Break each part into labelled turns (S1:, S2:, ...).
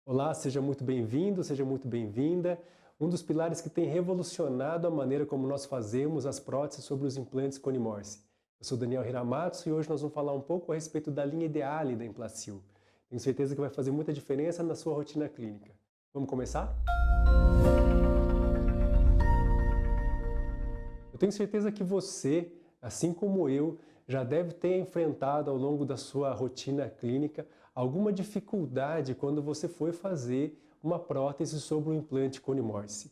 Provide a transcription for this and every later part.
S1: Olá, seja muito bem-vindo, seja muito bem-vinda. Um dos pilares que tem revolucionado a maneira como nós fazemos as próteses sobre os implantes Cone Morse. Eu sou Daniel Hiramatsu e hoje nós vamos falar um pouco a respeito da linha Ideale da Implacil. Tenho certeza que vai fazer muita diferença na sua rotina clínica. Vamos começar? Eu tenho certeza que você, assim como eu, já deve ter enfrentado ao longo da sua rotina clínica alguma dificuldade quando você foi fazer uma prótese sobre o implante Cone Morse.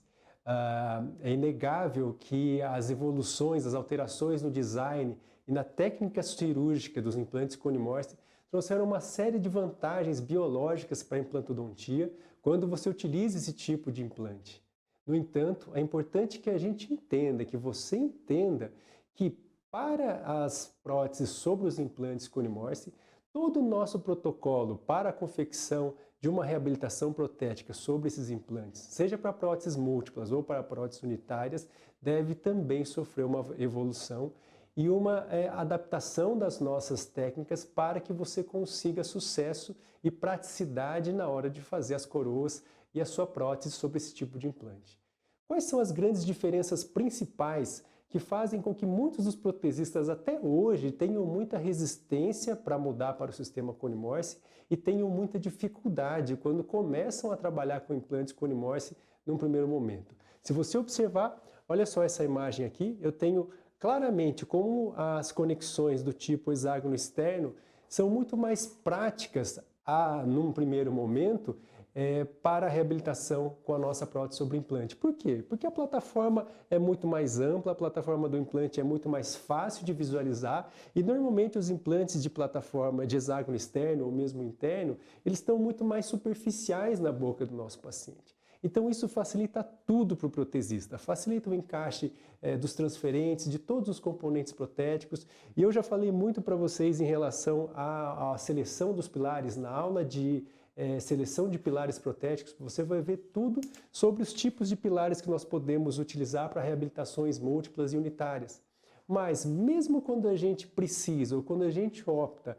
S1: É inegável que as evoluções, as alterações no design e na técnica cirúrgica dos implantes Cone Morse trouxeram uma série de vantagens biológicas para a implantodontia quando você utiliza esse tipo de implante. No entanto, é importante que a gente entenda, que você entenda que para as próteses sobre os implantes Cone Morse, todo o nosso protocolo para a confecção de uma reabilitação protética sobre esses implantes, seja para próteses múltiplas ou para próteses unitárias, deve também sofrer uma evolução e uma adaptação das nossas técnicas para que você consiga sucesso e praticidade na hora de fazer as coroas e a sua prótese sobre esse tipo de implante. Quais são as grandes diferenças principais que fazem com que muitos dos protesistas até hoje tenham muita resistência para mudar para o sistema Cone Morse e tenham muita dificuldade quando começam a trabalhar com implantes Cone Morse num primeiro momento? Se você observar, olha só essa imagem aqui, eu tenho claramente como as conexões do tipo hexágono externo são muito mais práticas num primeiro momento para a reabilitação com a nossa prótese sobre implante. Por quê? Porque a plataforma é muito mais ampla, a plataforma do implante é muito mais fácil de visualizar e normalmente os implantes de plataforma de hexágono externo ou mesmo interno, eles estão muito mais superficiais na boca do nosso paciente. Então isso facilita tudo para o protesista, facilita o encaixe dos transferentes, de todos os componentes protéticos. E eu já falei muito para vocês em relação à seleção dos pilares na aula de seleção de pilares protéticos. Você vai ver tudo sobre os tipos de pilares que nós podemos utilizar para reabilitações múltiplas e unitárias. Mas mesmo quando a gente precisa ou quando a gente opta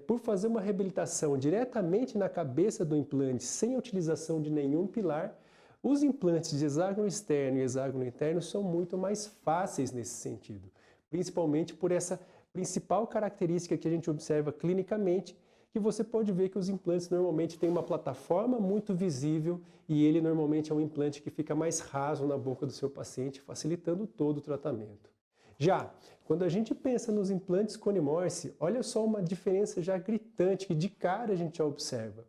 S1: por fazer uma reabilitação diretamente na cabeça do implante sem a utilização de nenhum pilar, os implantes de hexágono externo e hexágono interno são muito mais fáceis nesse sentido, principalmente por essa principal característica que a gente observa clinicamente, que você pode ver que os implantes normalmente têm uma plataforma muito visível e ele normalmente é um implante que fica mais raso na boca do seu paciente, facilitando todo o tratamento. Já, quando a gente pensa nos implantes Cone Morse, olha só uma diferença já gritante que de cara a gente já observa.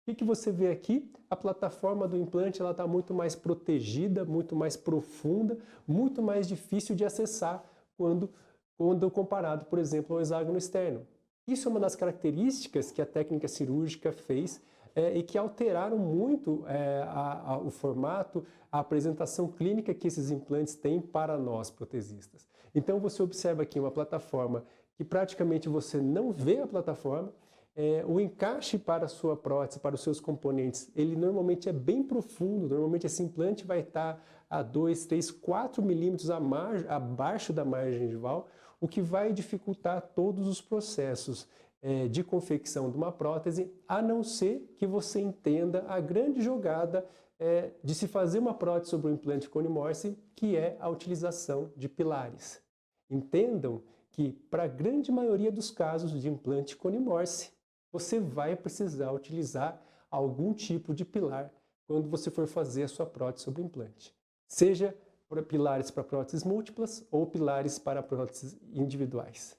S1: O que você vê aqui? A plataforma do implante está muito mais protegida, muito mais profunda, muito mais difícil de acessar quando comparado, por exemplo, ao hexágono externo. Isso é uma das características que a técnica cirúrgica fez e que alteraram muito o formato, a apresentação clínica que esses implantes têm para nós protesistas. Então você observa aqui uma plataforma que praticamente você não vê a plataforma, o encaixe para a sua prótese, para os seus componentes, ele normalmente é bem profundo, normalmente esse implante vai estar a 2, 3, 4 milímetros abaixo da margem gengival, o que vai dificultar todos os processos de confecção de uma prótese, a não ser que você entenda a grande jogada de se fazer uma prótese sobre o implante Cone Morse, que é a utilização de pilares. Entendam que para a grande maioria dos casos de implante Cone Morse, você vai precisar utilizar algum tipo de pilar quando você for fazer a sua prótese sobre implante. Seja pilares para próteses múltiplas ou pilares para próteses individuais.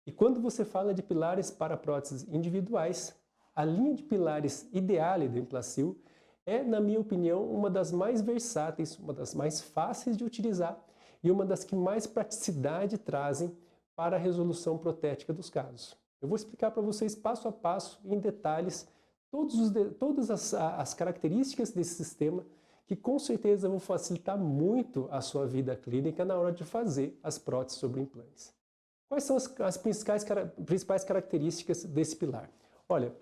S1: E quando você fala de pilares para próteses individuais, a linha de pilares Ideale da Implacil é, na minha opinião, uma das mais versáteis, uma das mais fáceis de utilizar e uma das que mais praticidade trazem para a resolução protética dos casos. Eu vou explicar para vocês passo a passo, em detalhes, todas as características desse sistema que com certeza vão facilitar muito a sua vida clínica na hora de fazer as próteses sobre implantes. Quais são as principais características desse pilar? Olha,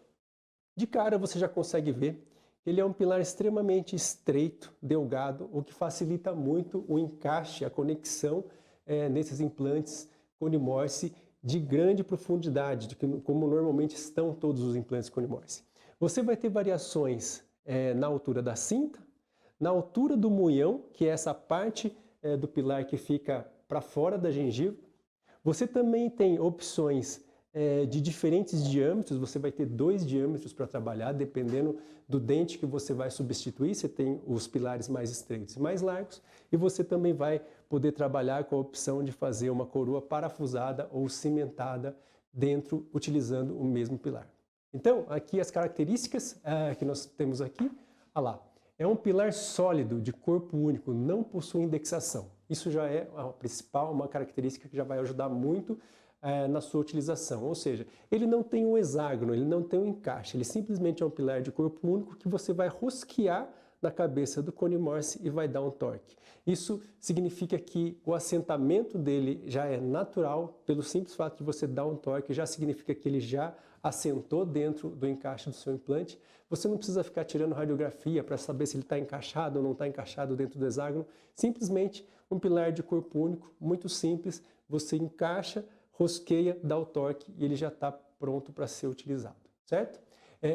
S1: de cara você já consegue ver que ele é um pilar extremamente estreito, delgado, o que facilita muito o encaixe, a conexão nesses implantes Cone Morse de grande profundidade, como normalmente estão todos os implantes Cone Morse. Você vai ter variações na altura da cinta, na altura do munhão, que é essa parte do pilar que fica para fora da gengiva. Você também tem opções de diferentes diâmetros, você vai ter 2 diâmetros para trabalhar, dependendo do dente que você vai substituir. Você tem os pilares mais estreitos e mais largos, e você também vai poder trabalhar com a opção de fazer uma coroa parafusada ou cimentada dentro, utilizando o mesmo pilar. Então, aqui as características que nós temos aqui, olha lá, é um pilar sólido, de corpo único, não possui indexação. Isso já é a principal, uma característica que já vai ajudar muito na sua utilização. Ou seja, ele não tem um hexágono, ele não tem um encaixe, ele simplesmente é um pilar de corpo único que você vai rosquear na cabeça do cone Morse e vai dar um torque. Isso significa que o assentamento dele já é natural, pelo simples fato de você dar um torque, já significa que ele já assentou dentro do encaixe do seu implante. Você não precisa ficar tirando radiografia para saber se ele está encaixado ou não está encaixado dentro do hexágono. Simplesmente um pilar de corpo único, muito simples, você encaixa, rosqueia, dá o torque e ele já está pronto para ser utilizado, certo?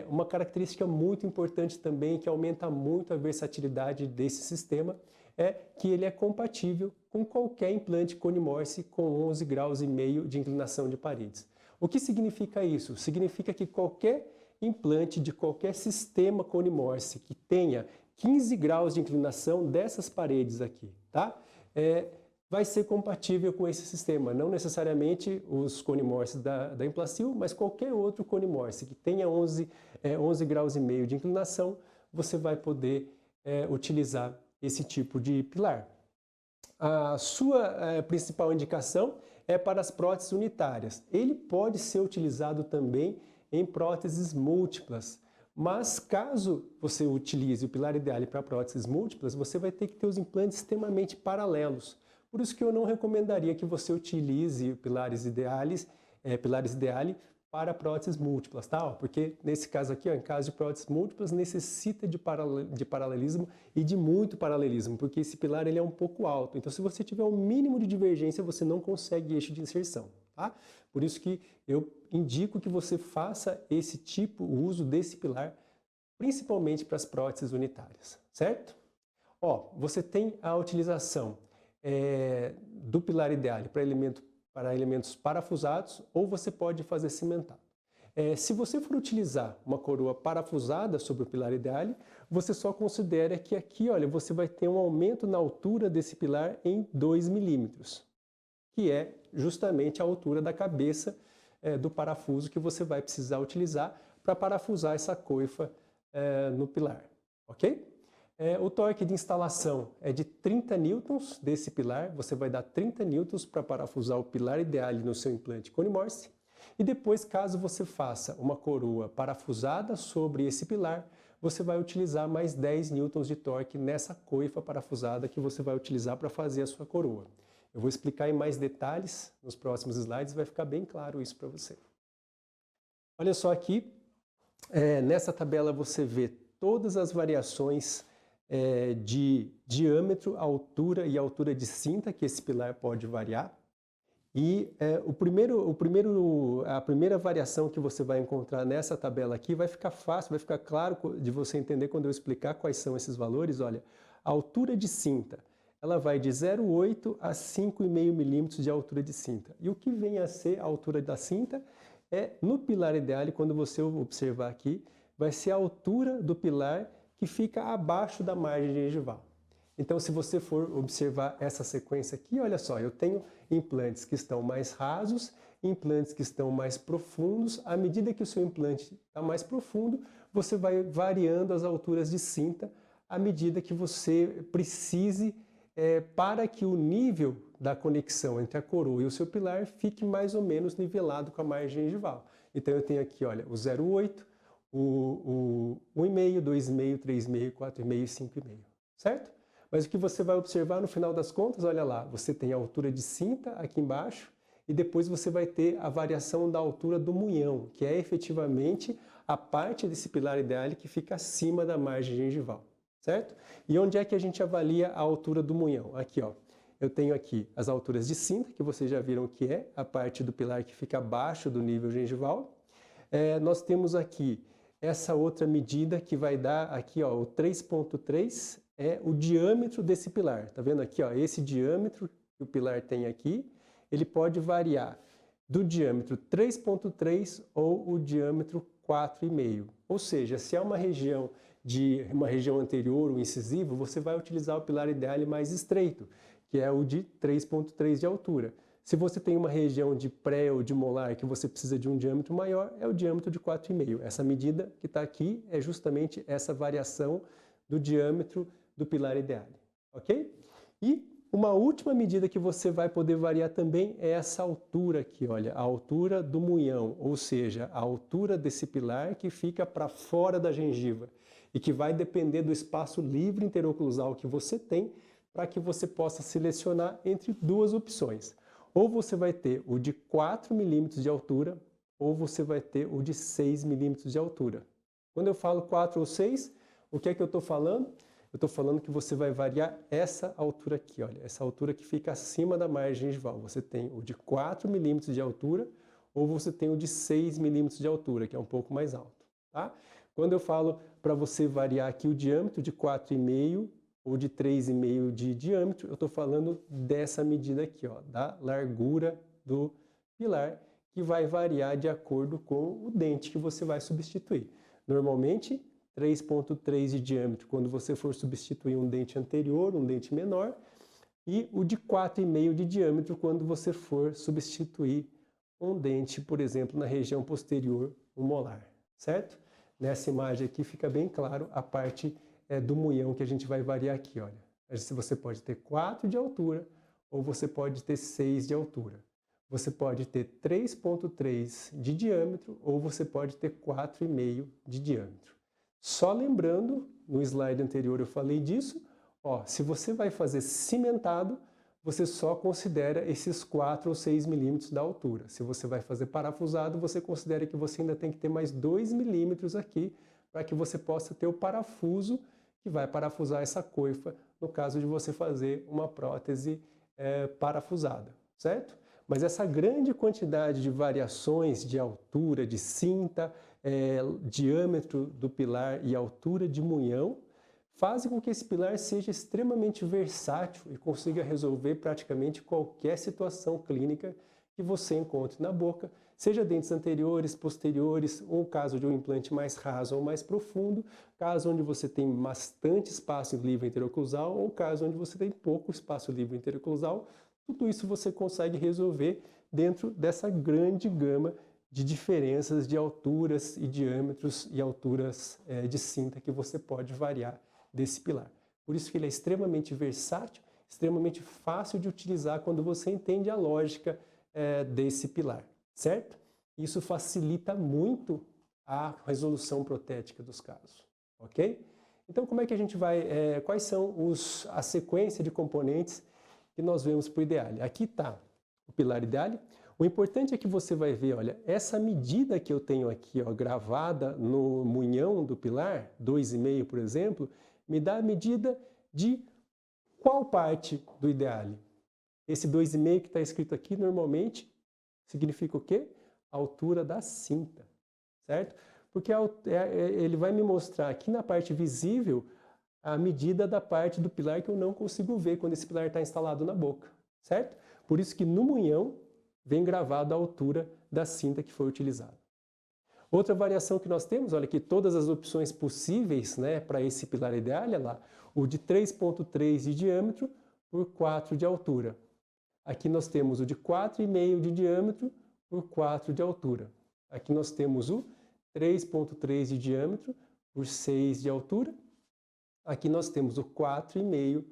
S1: Uma característica muito importante também, que aumenta muito a versatilidade desse sistema, é que ele é compatível com qualquer implante cone Morse com 11 graus e meio de inclinação de paredes. O que significa isso? Significa que qualquer implante de qualquer sistema cone Morse que tenha 15 graus de inclinação dessas paredes aqui, tá? Vai ser compatível com esse sistema, não necessariamente os cone Morse da Implacil, mas qualquer outro cone Morse que tenha 11 graus e meio de inclinação, você vai poder utilizar esse tipo de pilar. A sua principal indicação é para as próteses unitárias. Ele pode ser utilizado também em próteses múltiplas, mas caso você utilize o pilar ideale para próteses múltiplas, você vai ter que ter os implantes extremamente paralelos. Por isso que eu não recomendaria que você utilize pilares ideale para próteses múltiplas, tá? Porque nesse caso aqui, em caso de próteses múltiplas, necessita de paralelismo e de muito paralelismo, porque esse pilar ele é um pouco alto. Então, se você tiver um mínimo de divergência, você não consegue eixo de inserção, tá? Por isso que eu indico que você faça o uso desse pilar, principalmente para as próteses unitárias, certo? Você tem a utilização do pilar ideale para elementos parafusados, ou você pode fazer cimentado. Se você for utilizar uma coroa parafusada sobre o pilar ideale, você só considera que aqui, olha, você vai ter um aumento na altura desse pilar em 2 milímetros, que é justamente a altura da cabeça do parafuso que você vai precisar utilizar para parafusar essa coifa no pilar, ok? O torque de instalação é de 30 newtons desse pilar. Você vai dar 30 newtons para parafusar o pilar ideale no seu implante cone Morse. E depois, caso você faça uma coroa parafusada sobre esse pilar, você vai utilizar mais 10 newtons de torque nessa coifa parafusada que você vai utilizar para fazer a sua coroa. Eu vou explicar em mais detalhes nos próximos slides, vai ficar bem claro isso para você. Olha só aqui, nessa tabela você vê todas as variações de diâmetro, altura e altura de cinta que esse pilar pode variar. E a primeira variação que você vai encontrar nessa tabela aqui vai ficar fácil, vai ficar claro de você entender quando eu explicar quais são esses valores. Olha, a altura de cinta, ela vai de 0,8 a 5,5 milímetros de altura de cinta. E o que vem a ser a altura da cinta no pilar ideale, quando você observar aqui, vai ser a altura do pilar que fica abaixo da margem gengival. Então, se você for observar essa sequência aqui, olha só, eu tenho implantes que estão mais rasos, implantes que estão mais profundos. À medida que o seu implante está mais profundo, você vai variando as alturas de cinta à medida que você precise para que o nível da conexão entre a coroa e o seu pilar fique mais ou menos nivelado com a margem gengival. Então, eu tenho aqui, olha, o 0,8, o 1,5, 2,5, 3,5, 4,5 e 5,5, certo? Mas o que você vai observar no final das contas, olha lá, você tem a altura de cinta aqui embaixo e depois você vai ter a variação da altura do munhão, que é efetivamente a parte desse pilar ideale que fica acima da margem gengival, certo? E onde é que a gente avalia a altura do munhão? Aqui, ó. Eu tenho aqui as alturas de cinta, que vocês já viram que é a parte do pilar que fica abaixo do nível gengival. Nós temos aqui essa outra medida que vai dar aqui, ó, o 3,3 é o diâmetro desse pilar. Tá vendo aqui, ó, esse diâmetro que o pilar tem aqui, ele pode variar do diâmetro 3,3 ou o diâmetro 4,5. Ou seja, se é uma região anterior, o incisivo, você vai utilizar o pilar ideale mais estreito, que é o de 3,3 de altura. Se você tem uma região de pré ou de molar que você precisa de um diâmetro maior, é o diâmetro de 4,5. Essa medida que está aqui é justamente essa variação do diâmetro do pilar ideale, ok? E uma última medida que você vai poder variar também é essa altura aqui, olha, a altura do munhão, ou seja, a altura desse pilar que fica para fora da gengiva e que vai depender do espaço livre interoclusal que você tem para que você possa selecionar entre duas opções. Ou você vai ter o de 4 milímetros de altura, ou você vai ter o de 6 milímetros de altura. Quando eu falo 4 ou 6, o que é que eu estou falando? Eu estou falando que você vai variar essa altura aqui, olha, essa altura que fica acima da margem gengival. Você tem o de 4 milímetros de altura, ou você tem o de 6 milímetros de altura, que é um pouco mais alto, tá? Quando eu falo para você variar aqui o diâmetro de 4,5 ou de 3,5 de diâmetro, eu estou falando dessa medida aqui, ó, da largura do pilar, que vai variar de acordo com o dente que você vai substituir. Normalmente, 3,3 de diâmetro quando você for substituir um dente anterior, um dente menor, e o de 4,5 de diâmetro quando você for substituir um dente, por exemplo, na região posterior, um molar, certo? Nessa imagem aqui fica bem claro a parte do munhão que a gente vai variar aqui, olha. Você pode ter 4 de altura ou você pode ter 6 de altura. Você pode ter 3,3 de diâmetro ou você pode ter 4,5 de diâmetro. Só lembrando, no slide anterior eu falei disso, ó, se você vai fazer cimentado, você só considera esses 4 ou 6 milímetros da altura. Se você vai fazer parafusado, você considera que você ainda tem que ter mais 2 milímetros aqui para que você possa ter o parafuso que vai parafusar essa coifa no caso de você fazer uma prótese parafusada, certo? Mas essa grande quantidade de variações de altura, de cinta, diâmetro do pilar e altura de munhão fazem com que esse pilar seja extremamente versátil e consiga resolver praticamente qualquer situação clínica que você encontre na boca, seja dentes anteriores, posteriores, ou caso de um implante mais raso ou mais profundo, caso onde você tem bastante espaço livre interoclusal ou caso onde você tem pouco espaço livre interoclusal, tudo isso você consegue resolver dentro dessa grande gama de diferenças de alturas e diâmetros e alturas de cinta que você pode variar desse pilar. Por isso que ele é extremamente versátil, extremamente fácil de utilizar quando você entende a lógica desse pilar, certo? Isso facilita muito a resolução protética dos casos, ok? Então, como é que a gente vai, quais são a sequência de componentes que nós vemos para o ideale? Aqui está o pilar ideale. O importante é que você vai ver, olha, essa medida que eu tenho aqui, ó, gravada no munhão do pilar, 2,5, por exemplo, me dá a medida de qual parte do ideale? Esse 2,5 que está escrito aqui, normalmente, significa o quê? A altura da cinta, certo? Porque ele vai me mostrar aqui na parte visível a medida da parte do pilar que eu não consigo ver quando esse pilar está instalado na boca, certo? Por isso que no munhão vem gravado a altura da cinta que foi utilizada. Outra variação que nós temos, olha aqui, todas as opções possíveis, né, para esse pilar ideal, olha lá, o de 3,3 de diâmetro por 4 de altura. Aqui nós temos o de 4,5 de diâmetro por 4 de altura. Aqui nós temos o 3,3 de diâmetro por 6 de altura. Aqui nós temos o 4,5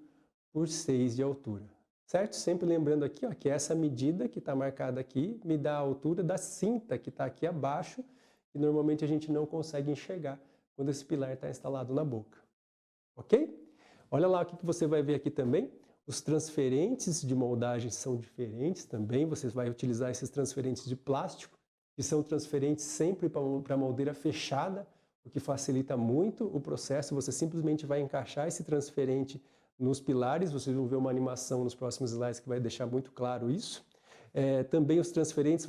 S1: por 6 de altura. Certo? Sempre lembrando aqui, ó, que essa medida que está marcada aqui me dá a altura da cinta que está aqui abaixo, que normalmente a gente não consegue enxergar quando esse pilar está instalado na boca. Ok? Olha lá o que você vai ver aqui também. Os transferentes de moldagem são diferentes também. Você vai utilizar esses transferentes de plástico, que são transferentes sempre para moldeira fechada, o que facilita muito o processo. Você simplesmente vai encaixar esse transferente nos pilares. Vocês vão ver uma animação nos próximos slides que vai deixar muito claro isso. Também os transferentes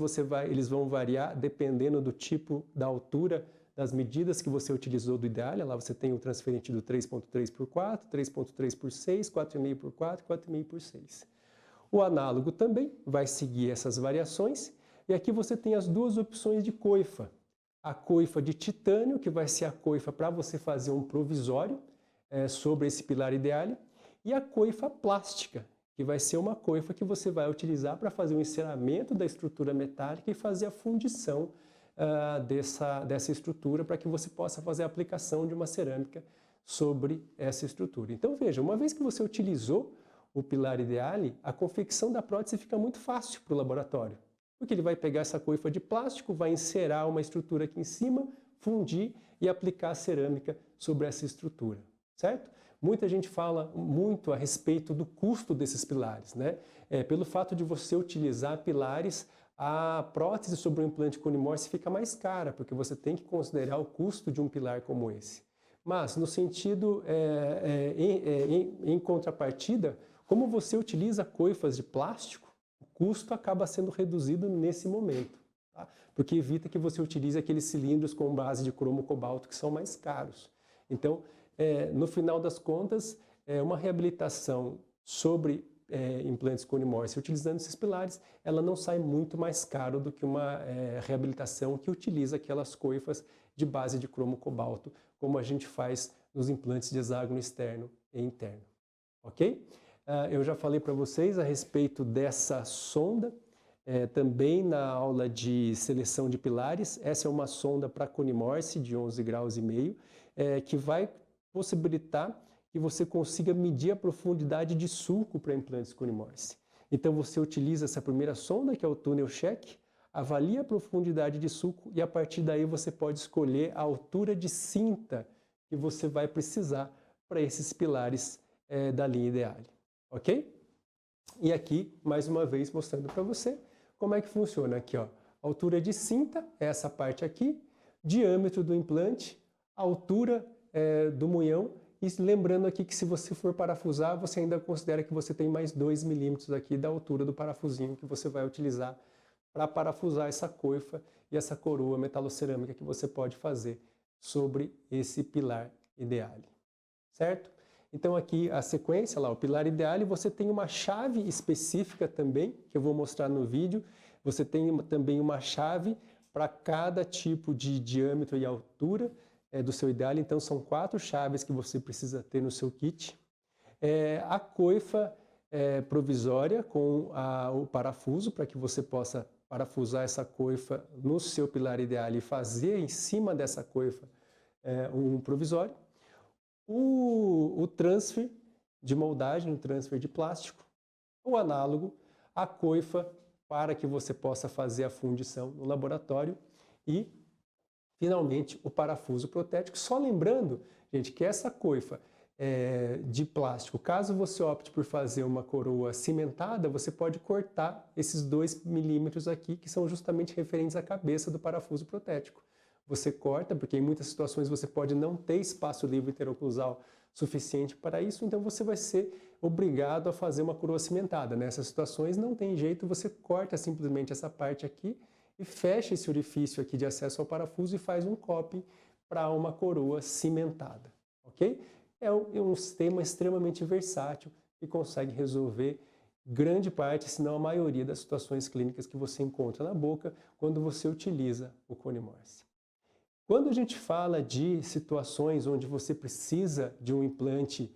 S1: eles vão variar dependendo do tipo da altura das medidas que você utilizou do Idealia. Lá você tem o transferente do 3.3 por 4, 3.3 por 6, 4,5 por 4, 4,5 por 6. O análogo também vai seguir essas variações. E aqui você tem as duas opções de coifa. A coifa de titânio, que vai ser a coifa para você fazer um provisório sobre esse pilar Idealia, e a coifa plástica, que vai ser uma coifa que você vai utilizar para fazer o enceramento da estrutura metálica e fazer a fundição dessa estrutura para que você possa fazer a aplicação de uma cerâmica sobre essa estrutura. Então veja, uma vez que você utilizou o pilar Idealia, a confecção da prótese fica muito fácil para o laboratório, porque ele vai pegar essa coifa de plástico, vai encerar uma estrutura aqui em cima, fundir e aplicar a cerâmica sobre essa estrutura, certo? Muita gente fala muito a respeito do custo desses pilares, né? Pelo fato de você utilizar pilares, a prótese sobre o implante cone morse fica mais cara, porque você tem que considerar o custo de um pilar como esse. Mas, no sentido, em contrapartida, como você utiliza coifas de plástico, o custo acaba sendo reduzido nesse momento, tá? Porque evita que você utilize aqueles cilindros com base de cromo cobalto que são mais caros. Então, no final das contas, uma reabilitação sobre implantes cone morse utilizando esses pilares, ela não sai muito mais caro do que uma reabilitação que utiliza aquelas coifas de base de cromo cobalto, como a gente faz nos implantes de hexágono externo e interno. Ok? Eu já falei para vocês a respeito dessa sonda, também na aula de seleção de pilares. Essa é uma sonda para cone morse de 11,5 graus, que vai possibilitar que você consiga medir a profundidade de sulco para implantes cone morse. Então você utiliza essa primeira sonda, que é o túnel check, avalia a profundidade de sulco e a partir daí você pode escolher a altura de cinta que você vai precisar para esses pilares da linha Idealia, ok? E aqui, mais uma vez, mostrando para você como é que funciona. Aqui, ó, altura de cinta, essa parte aqui, diâmetro do implante, altura do munhão, e lembrando aqui que se você for parafusar, você ainda considera que você tem mais 2 milímetros aqui da altura do parafusinho que você vai utilizar para parafusar essa coifa e essa coroa metalocerâmica que você pode fazer sobre esse pilar Idealia, certo? Então aqui a sequência, lá, o pilar Idealia, você tem uma chave específica também, que eu vou mostrar no vídeo. Você tem também uma chave para cada tipo de diâmetro e altura do seu Idealia, então são 4 chaves que você precisa ter no seu kit. A coifa provisória com o parafuso, para que você possa parafusar essa coifa no seu pilar Idealia e fazer em cima dessa coifa um provisório. O transfer de moldagem, o transfer de plástico, o análogo, a coifa para que você possa fazer a fundição no laboratório e, finalmente, o parafuso protético. Só lembrando, gente, que essa coifa de plástico, caso você opte por fazer uma coroa cimentada, você pode cortar esses 2 milímetros aqui, que são justamente referentes à cabeça do parafuso protético. Você corta, porque em muitas situações você pode não ter espaço livre interoclusal suficiente para isso, então você vai ser obrigado a fazer uma coroa cimentada. Nessas situações não tem jeito, você corta simplesmente essa parte aqui e fecha esse orifício aqui de acesso ao parafuso e faz um coping para uma coroa cimentada, ok? É um sistema extremamente versátil e consegue resolver grande parte, se não a maioria das situações clínicas que você encontra na boca quando você utiliza o cone morse. Quando a gente fala de situações onde você precisa de um implante,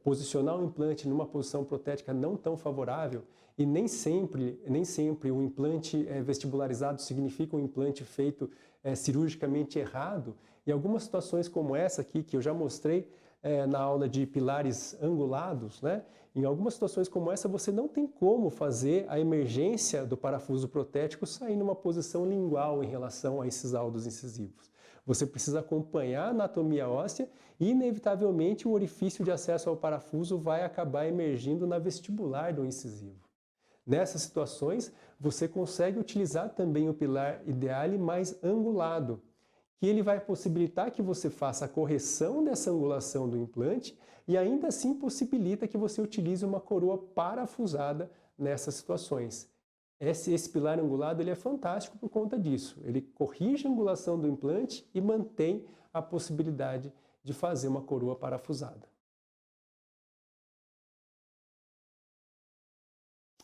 S1: posicionar um implante numa posição protética não tão favorável, e nem sempre o implante vestibularizado significa um implante feito cirurgicamente errado, em algumas situações como essa aqui, que eu já mostrei na aula de pilares angulados, né? Em algumas situações como essa, você não tem como fazer a emergência do parafuso protético sair numa posição lingual em relação a esses álduos incisivos. Você precisa acompanhar a anatomia óssea e, inevitavelmente, o orifício de acesso ao parafuso vai acabar emergindo na vestibular do incisivo. Nessas situações, você consegue utilizar também o pilar Idealia mais angulado, que ele vai possibilitar que você faça a correção dessa angulação do implante e ainda assim possibilita que você utilize uma coroa parafusada nessas situações. Esse pilar angulado ele é fantástico por conta disso. Ele corrige a angulação do implante e mantém a possibilidade de fazer uma coroa parafusada.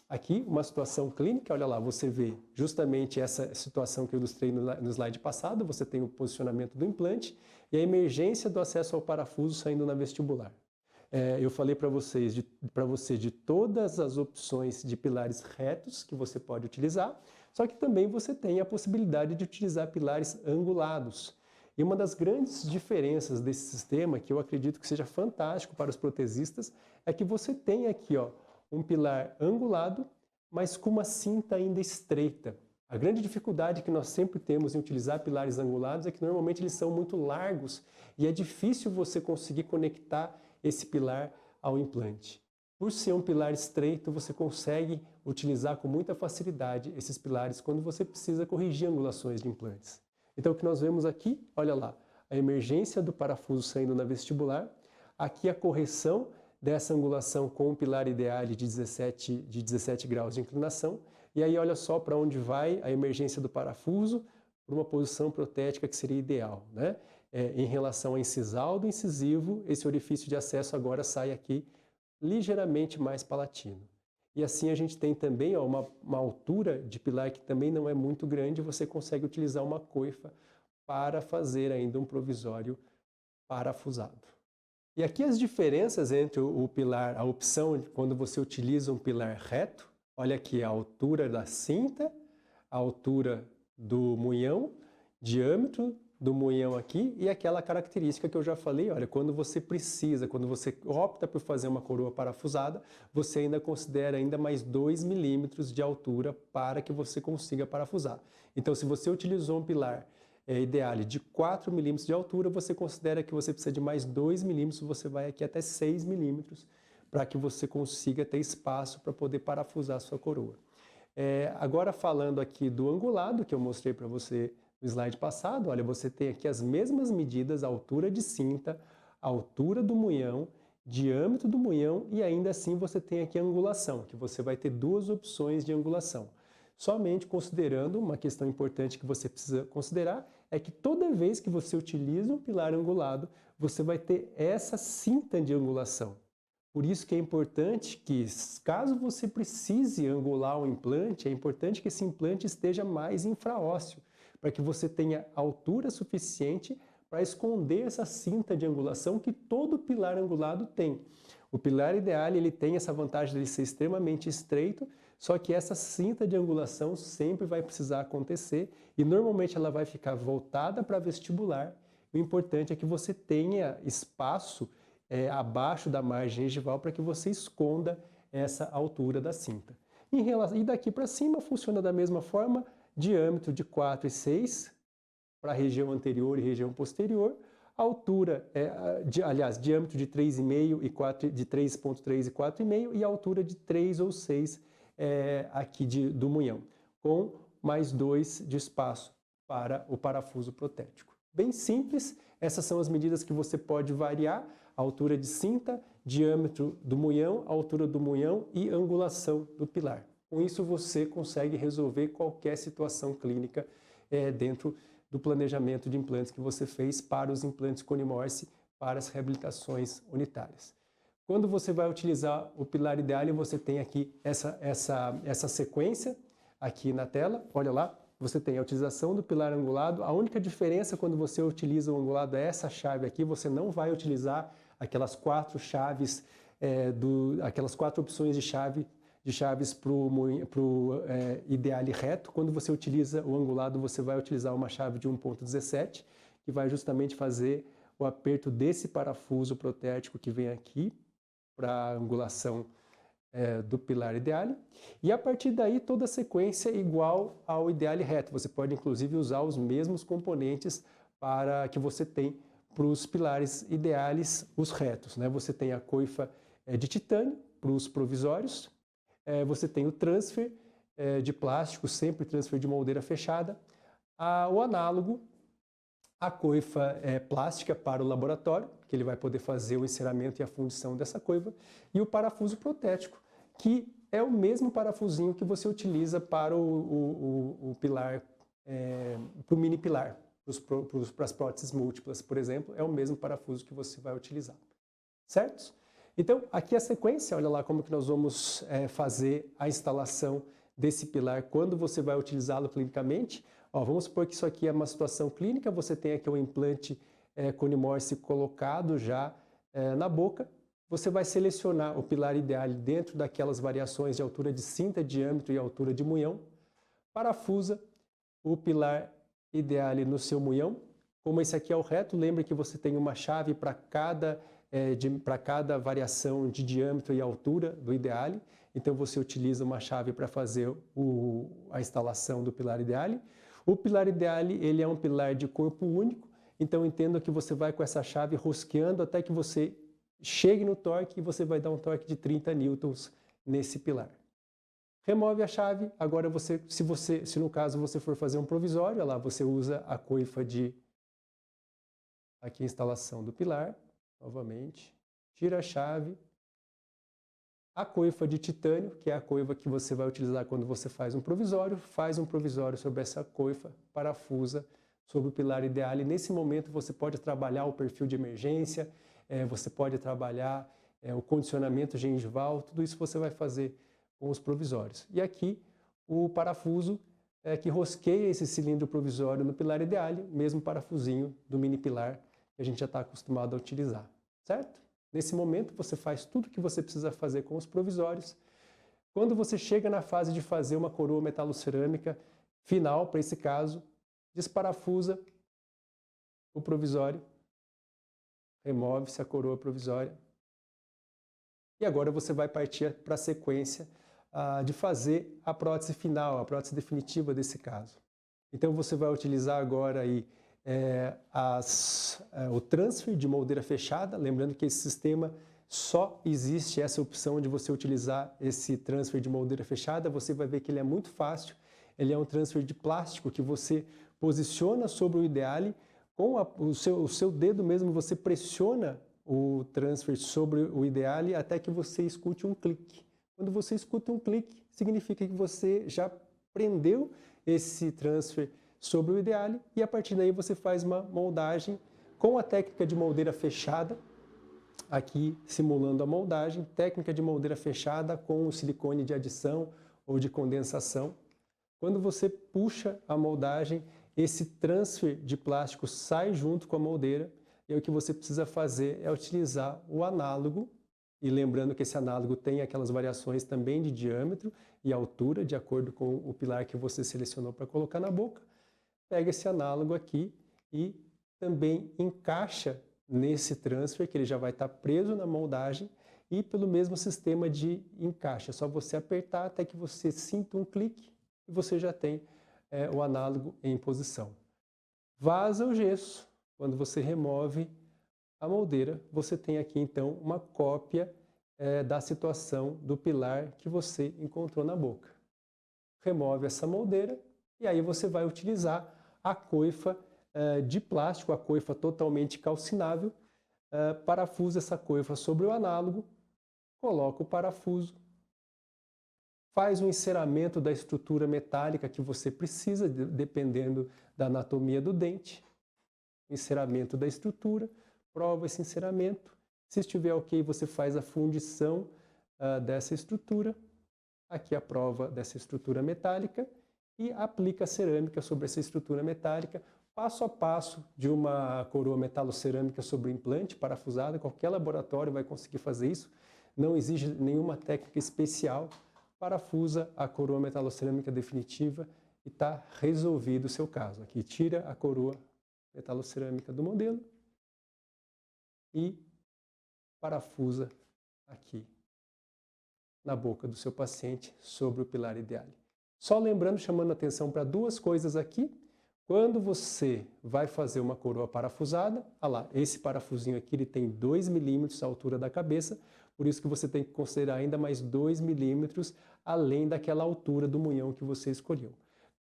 S1: Aqui, uma situação clínica, olha lá, você vê justamente essa situação que eu ilustrei no slide passado, você tem o posicionamento do implante e a emergência do acesso ao parafuso saindo na vestibular. Eu falei para você de todas as opções de pilares retos que você pode utilizar, só que também você tem a possibilidade de utilizar pilares angulados. E uma das grandes diferenças desse sistema, que eu acredito que seja fantástico para os protesistas, é que você tem aqui, ó, um pilar angulado, mas com uma cinta ainda estreita. A grande dificuldade que nós sempre temos em utilizar pilares angulados é que normalmente eles são muito largos e é difícil você conseguir conectar esse pilar ao implante. Por ser um pilar estreito, você consegue utilizar com muita facilidade esses pilares quando você precisa corrigir angulações de implantes. Então o que nós vemos aqui, olha lá, a emergência do parafuso saindo na vestibular, aqui a correção dessa angulação com o pilar ideal de 17 graus de inclinação, e aí olha só para onde vai a emergência do parafuso, para uma posição protética que seria ideal, né? Em relação ao incisal do incisivo, esse orifício de acesso agora sai aqui ligeiramente mais palatino. E assim a gente tem também ó, uma altura de pilar que também não é muito grande, você consegue utilizar uma coifa para fazer ainda um provisório parafusado. E aqui as diferenças entre o pilar, a opção quando você utiliza um pilar reto, olha aqui a altura da cinta, a altura do munhão, diâmetro do munhão aqui e aquela característica que eu já falei, olha, quando você precisa, quando você opta por fazer uma coroa parafusada, você ainda considera ainda mais 2 milímetros de altura para que você consiga parafusar. Então, se você utilizou um pilar ideal de 4 milímetros de altura, você considera que você precisa de mais 2 milímetros, você vai aqui até 6 milímetros para que você consiga ter espaço para poder parafusar a sua coroa. Agora falando aqui do angulado, que eu mostrei para você no slide passado, olha, você tem aqui as mesmas medidas, a altura de cinta, a altura do munhão, diâmetro do munhão e ainda assim você tem aqui a angulação, que você vai ter duas opções de angulação. Somente considerando, uma questão importante que você precisa considerar, é que toda vez que você utiliza um pilar angulado, você vai ter essa cinta de angulação. Por isso que é importante que, caso você precise angular o implante, é importante que esse implante esteja mais infraósseo, para que você tenha altura suficiente para esconder essa cinta de angulação que todo pilar angulado tem. O pilar ideal ele tem essa vantagem de ele ser extremamente estreito, só que essa cinta de angulação sempre vai precisar acontecer e normalmente ela vai ficar voltada para vestibular. O importante é que você tenha espaço abaixo da margem gengival para que você esconda essa altura da cinta. E daqui para cima funciona da mesma forma, diâmetro de 4 e 6 para a região anterior e região posterior, altura, diâmetro de 3,5 e 4, de 3,3 e 4,5 e altura de 3 ou 6 aqui do munhão, com mais 2 de espaço para o parafuso protético. Bem simples, essas são as medidas que você pode variar, a altura de cinta, diâmetro do munhão, altura do munhão e angulação do pilar. Com isso você consegue resolver qualquer situação clínica dentro do planejamento de implantes que você fez para os implantes Cone-Morse para as reabilitações unitárias. Quando você vai utilizar o pilar ideal, você tem aqui essa sequência aqui na tela, olha lá, você tem a utilização do pilar angulado, a única diferença quando você utiliza o angulado é essa chave aqui, você não vai utilizar aquelas 4 chaves, aquelas 4 opções de chaves para o ideale reto. Quando você utiliza o angulado, você vai utilizar uma chave de 1.17, que vai justamente fazer o aperto desse parafuso protético que vem aqui, para a angulação do pilar ideale. E a partir daí, toda a sequência é igual ao ideale reto. Você pode, inclusive, usar os mesmos componentes que você tem para os pilares ideales, os retos, né? Você tem a coifa de titânio para os provisórios, você tem o transfer de plástico, sempre transfer de moldeira fechada, o análogo, a coifa plástica para o laboratório, que ele vai poder fazer o enceramento e a fundição dessa coifa, e o parafuso protético, que é o mesmo parafusinho que você utiliza para o pilar, para o mini pilar, para as próteses múltiplas, por exemplo, é o mesmo parafuso que você vai utilizar, certo? Então, aqui a sequência, olha lá como que nós vamos fazer a instalação desse pilar quando você vai utilizá-lo clinicamente. Ó, vamos supor que isso aqui é uma situação clínica, você tem aqui um implante Cone-Morse colocado já na boca. Você vai selecionar o pilar ideal dentro daquelas variações de altura de cinta, diâmetro e altura de munhão. Parafusa o pilar ideal no seu munhão. Como esse aqui é o reto, lembre que você tem uma chave para cada variação de diâmetro e altura do ideal. Então você utiliza uma chave para fazer a instalação do pilar ideal. O pilar ideal ele é um pilar de corpo único, então entenda que você vai com essa chave rosqueando até que você chegue no torque e você vai dar um torque de 30 newtons nesse pilar. Remove a chave, agora se no caso você for fazer um provisório, lá você usa a coifa aqui a instalação do pilar, novamente, tira a chave, a coifa de titânio, que é a coifa que você vai utilizar quando você faz um provisório sobre essa coifa, parafusa sobre o pilar ideal, e nesse momento você pode trabalhar o perfil de emergência, você pode trabalhar o condicionamento gengival, tudo isso você vai fazer com os provisórios. E aqui o parafuso que rosqueia esse cilindro provisório no pilar ideal, mesmo parafusinho do mini pilar que a gente já está acostumado a utilizar, certo? Nesse momento você faz tudo o que você precisa fazer com os provisórios. Quando você chega na fase de fazer uma coroa metalocerâmica final, para esse caso, desparafusa o provisório, remove-se a coroa provisória. E agora você vai partir para a sequência de fazer a prótese final, a prótese definitiva desse caso. Então você vai utilizar agora aí o transfer de moldeira fechada, lembrando que esse sistema só existe essa opção de você utilizar esse transfer de moldeira fechada. Você vai ver que ele é muito fácil, ele é um transfer de plástico que você posiciona sobre o ideale, com o seu dedo mesmo você pressiona o transfer sobre o ideale até que você escute um clique. Quando você escuta um clique, significa que você já prendeu esse transfer sobre o ideale e a partir daí você faz uma moldagem com a técnica de moldeira fechada, aqui simulando a moldagem, técnica de moldeira fechada com o silicone de adição ou de condensação. Quando você puxa a moldagem, esse transfer de plástico sai junto com a moldeira e o que você precisa fazer é utilizar o análogo, e lembrando que esse análogo tem aquelas variações também de diâmetro e altura, de acordo com o pilar que você selecionou para colocar na boca. Pega esse análogo aqui e também encaixa nesse transfer, que ele já vai estar preso na moldagem, e pelo mesmo sistema de encaixe. É só você apertar até que você sinta um clique e você já tem o análogo em posição. Vaza o gesso. Quando você remove a moldeira, você tem aqui então uma cópia da situação do pilar que você encontrou na boca. Remove essa moldeira e aí você vai utilizar a coifa de plástico, a coifa totalmente calcinável, parafusa essa coifa sobre o análogo, coloca o parafuso, faz o enceramento da estrutura metálica que você precisa, dependendo da anatomia do dente, enceramento da estrutura, prova esse enceramento, se estiver ok você faz a fundição dessa estrutura, aqui a prova dessa estrutura metálica, e aplica a cerâmica sobre essa estrutura metálica, passo a passo de uma coroa metalocerâmica sobre o implante parafusada. Qualquer laboratório vai conseguir fazer isso, não exige nenhuma técnica especial. Parafusa a coroa metalocerâmica definitiva e está resolvido o seu caso. Aqui tira a coroa metalocerâmica do modelo e parafusa aqui na boca do seu paciente sobre o pilar ideal. Só lembrando, chamando a atenção para duas coisas aqui. Quando você vai fazer uma coroa parafusada, olha lá, esse parafusinho aqui ele tem 2 milímetros à altura da cabeça, por isso que você tem que considerar ainda mais 2 milímetros além daquela altura do munhão que você escolheu.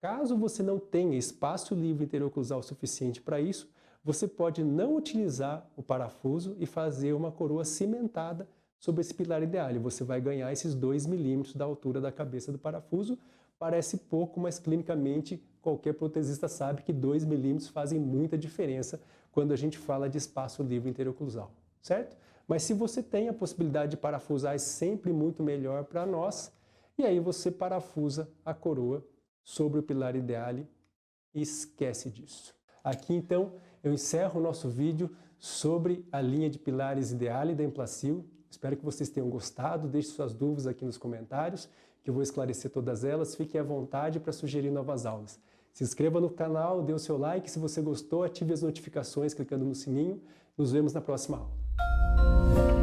S1: Caso você não tenha espaço livre interoclusal suficiente para isso, você pode não utilizar o parafuso e fazer uma coroa cimentada sobre esse pilar ideal. E você vai ganhar esses 2 milímetros da altura da cabeça do parafuso. Parece pouco, mas clinicamente qualquer protesista sabe que 2 milímetros fazem muita diferença quando a gente fala de espaço livre interoclusal, certo? Mas se você tem a possibilidade de parafusar, é sempre muito melhor para nós. E aí você parafusa a coroa sobre o pilar ideale e esquece disso. Aqui então eu encerro o nosso vídeo sobre a linha de pilares ideale da Emplacil. Espero que vocês tenham gostado. Deixe suas dúvidas aqui nos comentários, que eu vou esclarecer todas elas. Fiquem à vontade para sugerir novas aulas. Se inscreva no canal, dê o seu like. Se você gostou, ative as notificações clicando no sininho. Nos vemos na próxima aula.